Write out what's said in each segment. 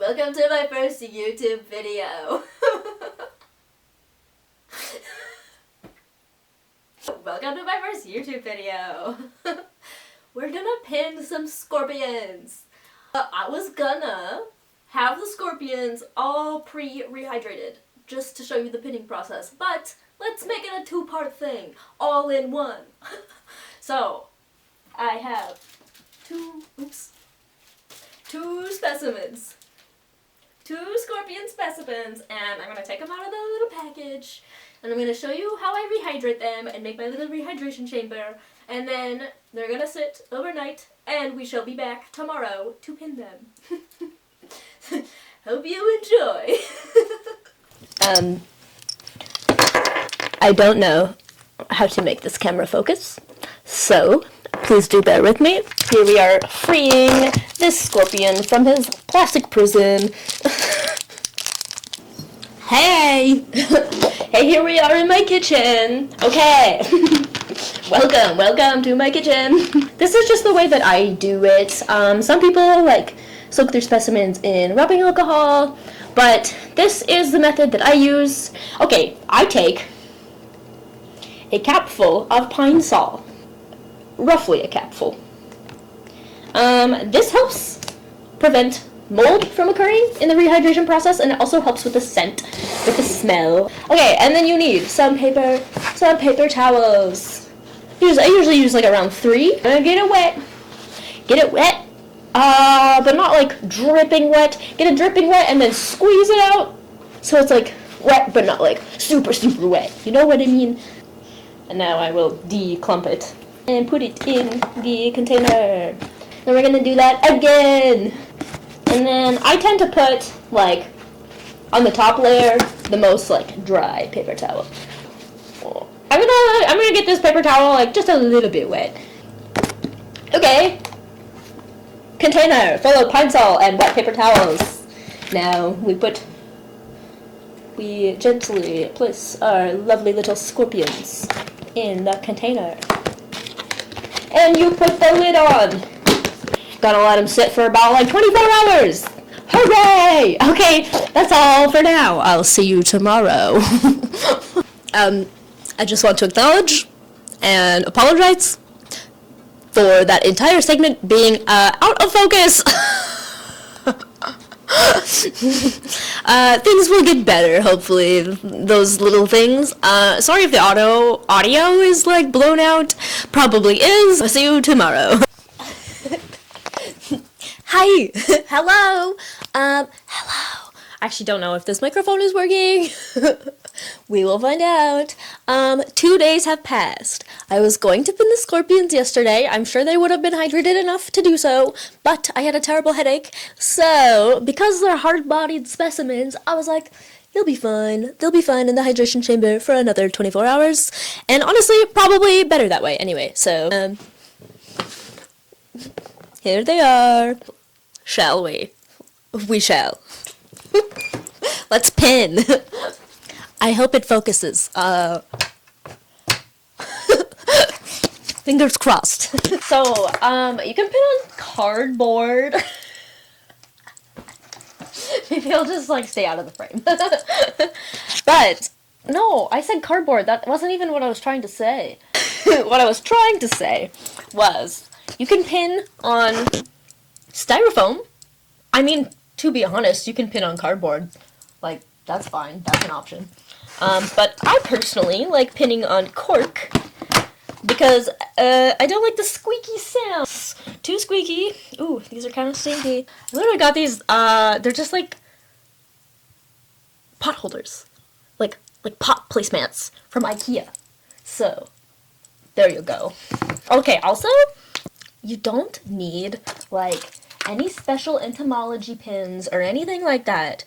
Welcome to my first YouTube video. Welcome to my first YouTube video. We're gonna pin some scorpions. I was gonna have the scorpions all pre-rehydrated just to show you the pinning process, but let's make it a two-part thing, all in one. So, I have two specimens. Two scorpion specimens, and I'm gonna take them out of the little package, and I'm gonna show you how I rehydrate them and make my little rehydration chamber, and then they're gonna sit overnight, and we shall be back tomorrow to pin them. Hope you enjoy. I don't know how to make this camera focus, so please do bear with me. Here we are freeing this scorpion from his plastic prison. Hey! Hey, here we are in my kitchen. Okay. Welcome to my kitchen. This is just the way that I do it. Some people like soak their specimens in rubbing alcohol, but this is the method that I use. Okay, I take a capful of pine sol. Roughly a capful. This helps prevent mold from occurring in the rehydration process, and it also helps with the scent, with the smell. Okay, and then you need some paper towels. I usually use like around 3. I'm gonna get it wet, but not like dripping wet. Get it dripping wet and then squeeze it out so it's like wet but not like super wet. You know what I mean? And now I will declump it and put it in the container. Then we're gonna do that again. And then I tend to put, like, on the top layer, the most, like, dry paper towel. I'm gonna get this paper towel, like, just a little bit wet. Okay. Container full of pine sol and wet paper towels. Now we gently place our lovely little scorpions in the container. And you put the lid on. Gotta let them sit for about like 24 hours. Hooray! Okay, that's all for now. I'll see you tomorrow. I just want to acknowledge and apologize for that entire segment being out of focus. Things will get better, hopefully. Those little things. Sorry if the audio is like blown out. Probably is. I'll see you tomorrow. Hi. Hello. Hello. I actually don't know if this microphone is working. We will find out. 2 days have passed. I was going to pin the scorpions yesterday. I'm sure they would have been hydrated enough to do so, but I had a terrible headache. So, because they're hard-bodied specimens, I was like, they'll be fine. They'll be fine in the hydration chamber for another 24 hours. And honestly, probably better that way anyway. So, here they are. Shall we? We shall. Let's pin. I hope it focuses. Fingers crossed. So, you can pin on cardboard. Maybe I'll just like stay out of the frame. But no, I said cardboard. That wasn't even what I was trying to say. What I was trying to say was you can pin on styrofoam. I mean, to be honest, you can pin on cardboard. Like, that's fine. That's an option. But I personally like pinning on cork because I don't like the squeaky sounds. Too squeaky. Ooh, these are kind of stinky. I literally got these. They're just like pot holders, like pot placemats from IKEA. So there you go. Okay. Also, you don't need like any special entomology pins or anything like that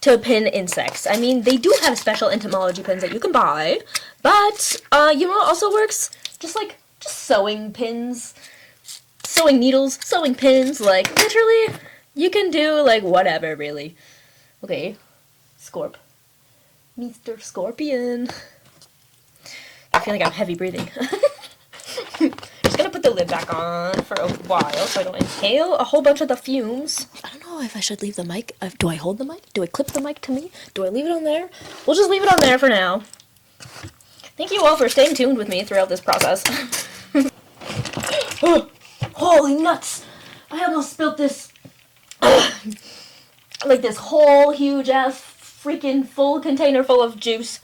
to pin insects. I mean, they do have special entomology pins that you can buy, but you know what also works? Just sewing pins, sewing needles, sewing pins, like literally you can do like whatever really. Okay, Mr. Scorpion. I feel like I'm heavy breathing. Just gonna put the lid back on for a while so I don't inhale a whole bunch of the fumes. I don't know know if I should leave the mic. Do I hold the mic? Do I clip the mic to me? Do I leave it on there? We'll just leave it on there for now. Thank you all for staying tuned with me throughout this process. Holy nuts! I almost spilled this, like this whole huge ass freaking full container full of juice.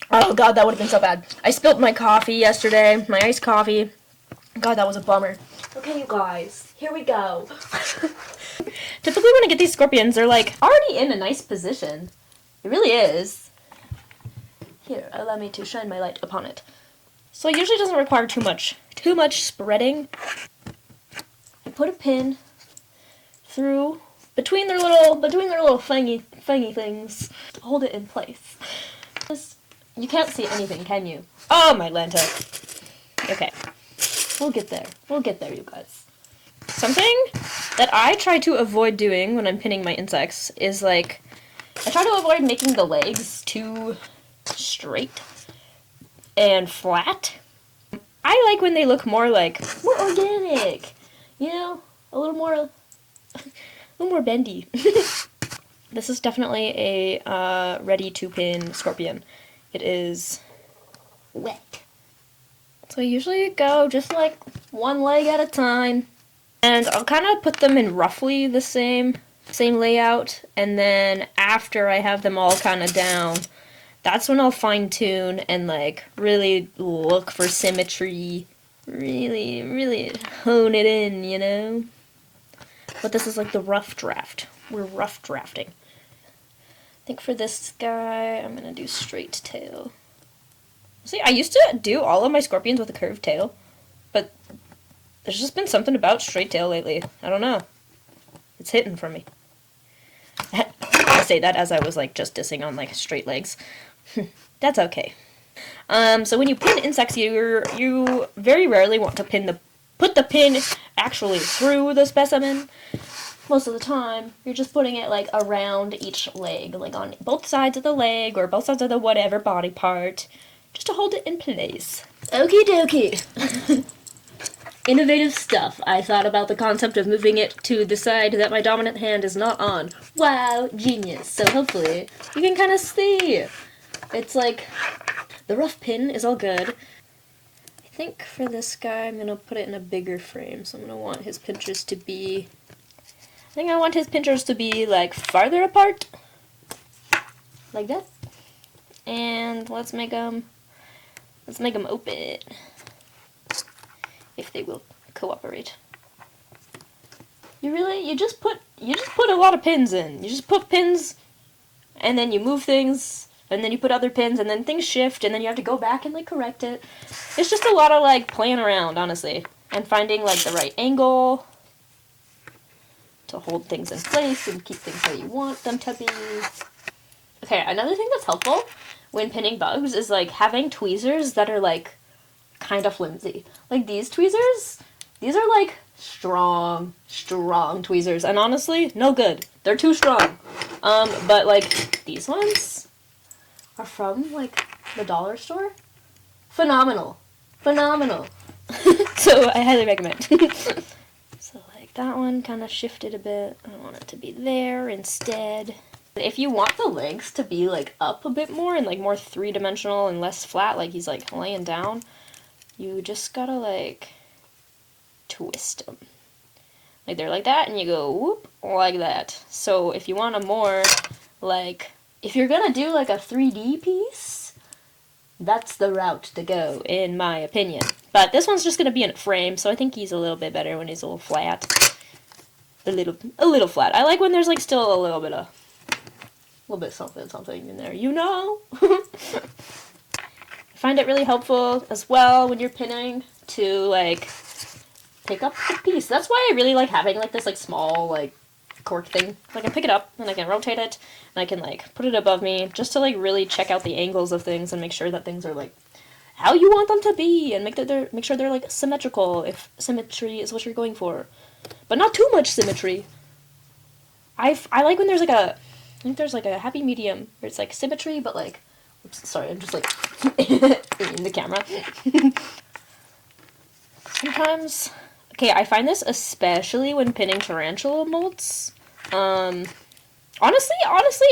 Oh god, that would have been so bad. I spilled my coffee yesterday, my iced coffee. God, that was a bummer. Okay, you guys, here we go. Typically when I get these scorpions, they're like already in a nice position. It really is. Here, allow me to shine my light upon it. So it usually doesn't require too much spreading. I put a pin through between their little fangy things to hold it in place. You can't see anything, can you? Oh, my Lanta. Okay. We'll get there. We'll get there, you guys. Something that I try to avoid doing when I'm pinning my insects is like, I try to avoid making the legs too straight and flat. I like when they look more organic, you know, a little more bendy. This is definitely a ready to pin scorpion. It is wet. So I usually go just like one leg at a time, and I'll kind of put them in roughly the same layout, and then after I have them all kind of down, that's when I'll fine tune and like really look for symmetry, really hone it in, you know? But this is like the rough draft. We're rough drafting. I think for this guy, I'm gonna do straight tail. See, I used to do all of my scorpions with a curved tail, but there's just been something about straight tail lately. I don't know. It's hitting for me. I say that as I was like just dissing on like straight legs. That's okay. So when you pin insects, you very rarely want to put the pin actually through the specimen. Most of the time, you're just putting it like around each leg, like on both sides of the leg or both sides of the whatever body part, just to hold it in place. Okie dokie. Innovative stuff. I thought about the concept of moving it to the side that my dominant hand is not on. Wow, genius. So hopefully you can kind of see. It's like the rough pin is all good. I think for this guy I'm going to put it in a bigger frame. So I'm going to want his pinchers to be... I think I want his pinchers to be like farther apart. Like that. And let's make them open. If they will cooperate. You just put a lot of pins in. You just put pins and then you move things and then you put other pins and then things shift and then you have to go back and like correct it. It's just a lot of like playing around, honestly, and finding like the right angle to hold things in place and keep things how you want them to be. Okay, another thing that's helpful when pinning bugs is like having tweezers that are like kind of flimsy. Like these tweezers, these are like strong tweezers, and honestly, no good. They're too strong. But like these ones are from like the dollar store. Phenomenal. So I highly recommend. So like that one kind of shifted a bit. I want it to be there instead. If you want the legs to be like up a bit more and like more three-dimensional and less flat, like he's like laying down, you just gotta like twist them. Like they're like that and you go whoop like that. So if you want a more like, if you're gonna do like a 3D piece, that's the route to go in my opinion. But this one's just gonna be in a frame, so I think he's a little bit better when he's a little flat. A little flat. I like when there's like still a little bit something in there, you know? I find it really helpful as well when you're pinning to like pick up the piece. That's why I really like having like this like small like cork thing. Like I can pick it up and I can rotate it and I can like put it above me just to like really check out the angles of things and make sure that things are like how you want them to be and make sure they're like symmetrical if symmetry is what you're going for. But not too much symmetry. I like when there's like I think there's like a happy medium where it's like symmetry but like, oops, sorry, I'm just like in the camera. Sometimes Okay, I find this especially when pinning tarantula molds. Honestly,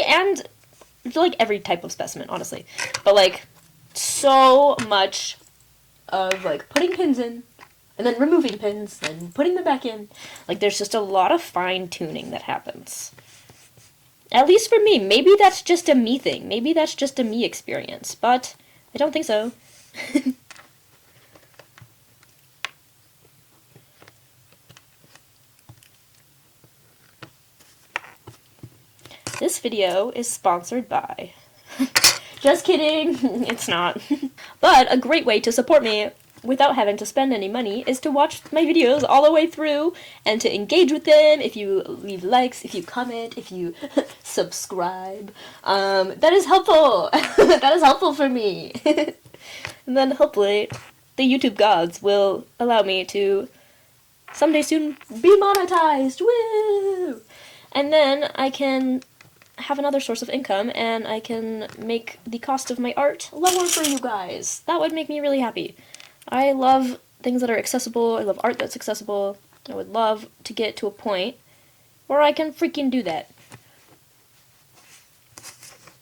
and like every type of specimen, honestly. But like, so much of like putting pins in, and then removing pins, and putting them back in. Like, there's just a lot of fine-tuning that happens. At least for me. Maybe that's just a me thing. Maybe that's just a me experience. But I don't think so. This video is sponsored by... Just kidding, it's not. But a great way to support me without having to spend any money is to watch my videos all the way through and to engage with them. If you leave likes, if you comment, if you subscribe, that is helpful. That is helpful for me. And then hopefully the YouTube gods will allow me to someday soon be monetized. Woo! And then I can have another source of income, and I can make the cost of my art lower for you guys. That would make me really happy. I love things that are accessible. I love art that's accessible. I would love to get to a point where I can freaking do that.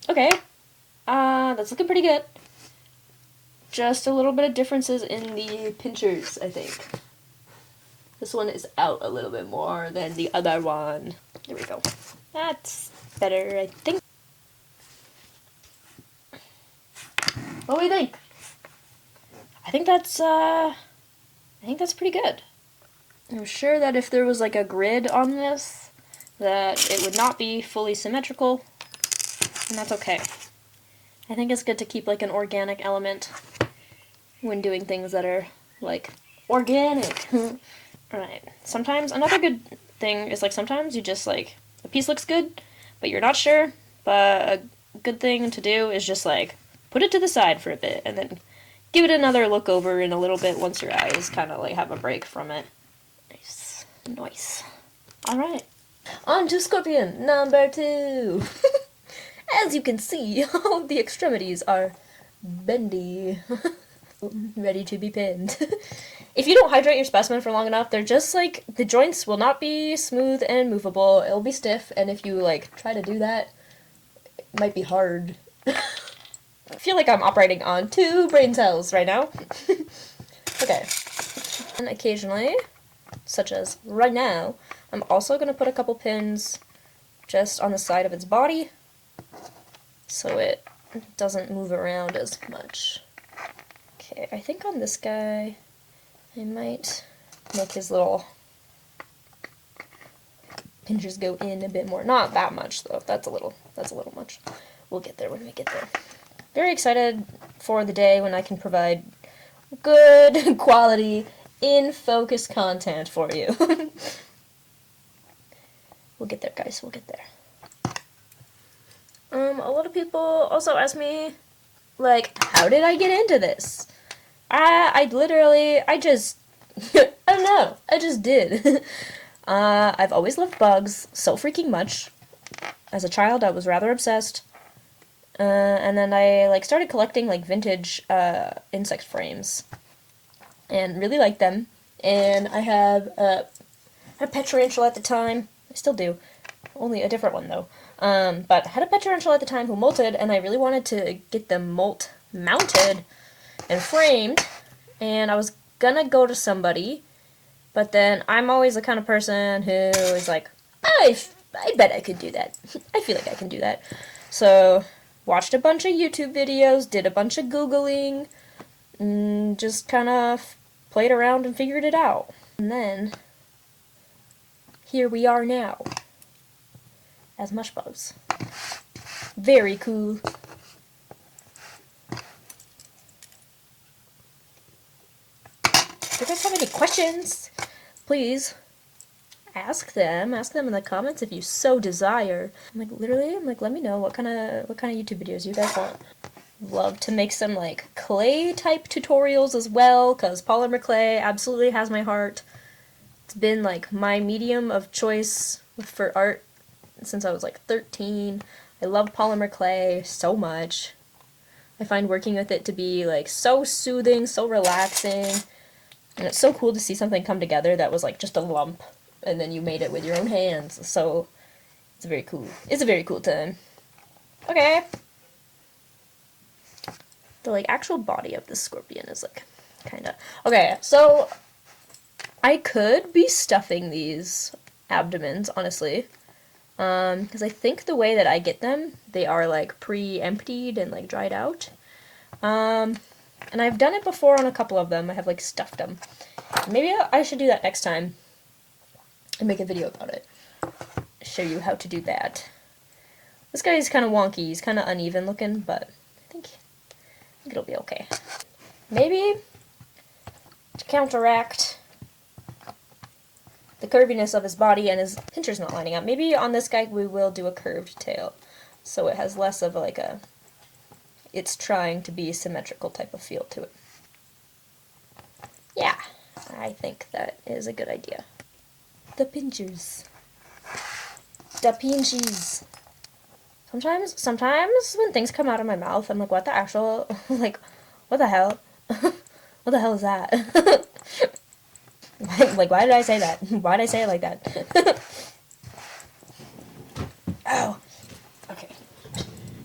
Okay. That's looking pretty good. Just a little bit of differences in the pinchers, I think. This one is out a little bit more than the other one. There we go. That's better, I think. What do we think? I think that's pretty good. I'm sure that if there was like a grid on this, that it would not be fully symmetrical, and that's okay. I think it's good to keep like an organic element when doing things that are like organic. Alright, sometimes another good thing is like sometimes you just like, a piece looks good, but you're not sure, but a good thing to do is just like put it to the side for a bit and then give it another look over in a little bit once your eyes kind of like have a break from it. Nice. Nice. Alright. On to scorpion number 2. As you can see, all the extremities are bendy. Ready to be pinned. If you don't hydrate your specimen for long enough, they're just like, the joints will not be smooth and movable. It'll be stiff, and if you like try to do that, it might be hard. I feel like I'm operating on 2 brain cells right now. Okay. And occasionally, such as right now, I'm also going to put a couple pins just on the side of its body so it doesn't move around as much. Okay, I think on this guy, I might make his little pinchers go in a bit more. Not that much though. That's a little much. We'll get there when we get there. Very excited for the day when I can provide good quality, in-focus content for you. We'll get there, guys. We'll get there. A lot of people also ask me, like, how did I get into this? I just, I don't know, I just did. I've always loved bugs so freaking much. As a child, I was rather obsessed. And then I, like, started collecting, like, vintage, insect frames. And really liked them. And I had a pet tarantula at the time. I still do. Only a different one, though. But I had a pet tarantula at the time who molted, and I really wanted to get them molt mounted and framed, and I was gonna go to somebody, but then I'm always the kind of person who is like, I bet I could do that. I feel like I can do that. So, watched a bunch of YouTube videos, did a bunch of Googling, and just kind of played around and figured it out. And then, here we are now, as mushbugs. Very cool. If you guys have any questions, please ask them. Ask them in the comments if you so desire. I'm like, let me know what kind of YouTube videos you guys want. Love to make some like clay type tutorials as well, because polymer clay absolutely has my heart. It's been like my medium of choice for art since I was like 13. I love polymer clay so much. I find working with it to be like so soothing, so relaxing. And it's so cool to see something come together that was like just a lump, and then you made it with your own hands. So it's very cool. It's a very cool time. Okay. The like actual body of this scorpion is like kind of okay. So I could be stuffing these abdomens, honestly, because I think the way that I get them, they are like pre-emptied and like dried out. And I've done it before on a couple of them. I have like stuffed them. Maybe I should do that next time and make a video about it. Show you how to do that. This guy is kind of wonky. He's kind of uneven looking, but I think it'll be okay. Maybe to counteract the curviness of his body and his pincher's not lining up, maybe on this guy we will do a curved tail, so it has less of like a it's trying to be symmetrical type of feel to it. Yeah, I think that is a good idea. The pinchers. The pinchies. Sometimes when things come out of my mouth, I'm like, what the actual, like, what the hell? What the hell is that? Like, why did I say that? Why did I say it like that? Ow. Okay.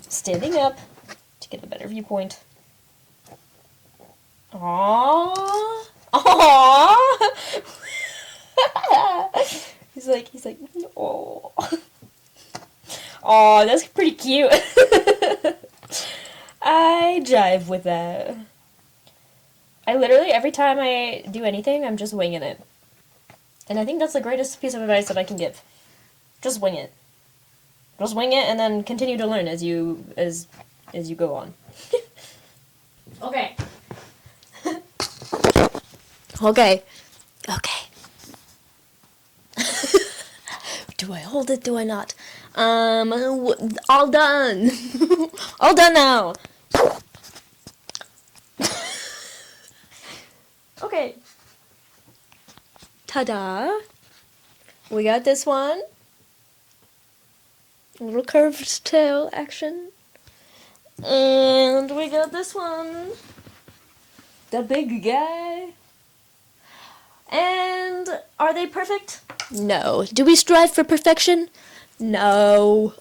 Standing up to get a better viewpoint. Aww. Aww. He's like, oh. Oh, that's pretty cute. I jive with that. I literally, every time I do anything, I'm just winging it. And I think that's the greatest piece of advice that I can give. Just wing it. Just wing it and then continue to learn as you go on. Okay. Okay. Okay. Do I hold it? Do I not? All done. All done now. Okay. Ta-da. We got this one. A little curved tail action. And we got this one. The big guy. And are they perfect? No. Do we strive for perfection? No.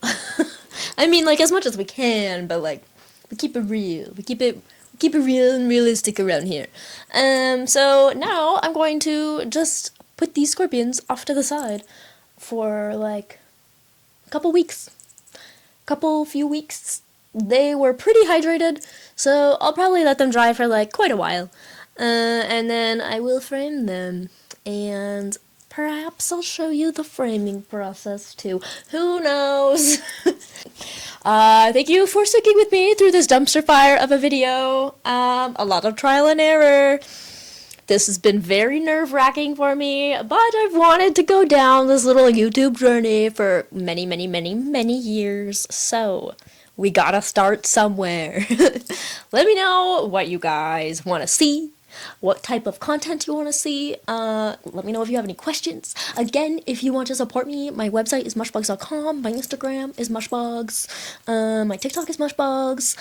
I mean, like, as much as we can, but, like, we keep it real. We keep it real and realistic around here. So now I'm going to just put these scorpions off to the side for, like, a few weeks. They were pretty hydrated, so I'll probably let them dry for, like, quite a while. And then I will frame them, and perhaps I'll show you the framing process too. Who knows? Thank you for sticking with me through this dumpster fire of a video. A lot of trial and error. This has been very nerve-wracking for me, but I've wanted to go down this little YouTube journey for many, many, many, many years, so we gotta start somewhere. Let me know what you guys want to see. What type of content you want to see. Let me know if you have any questions. Again, if you want to support me, my website is mushbugs.com. My Instagram is mushbugs. My TikTok is mushbugs.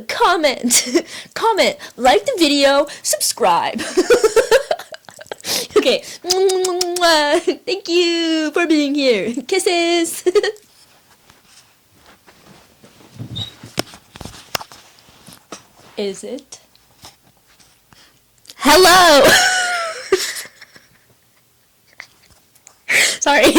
Comment. Comment. Like the video. Subscribe. Okay. Thank you for being here. Kisses. Is it? Hello! Sorry.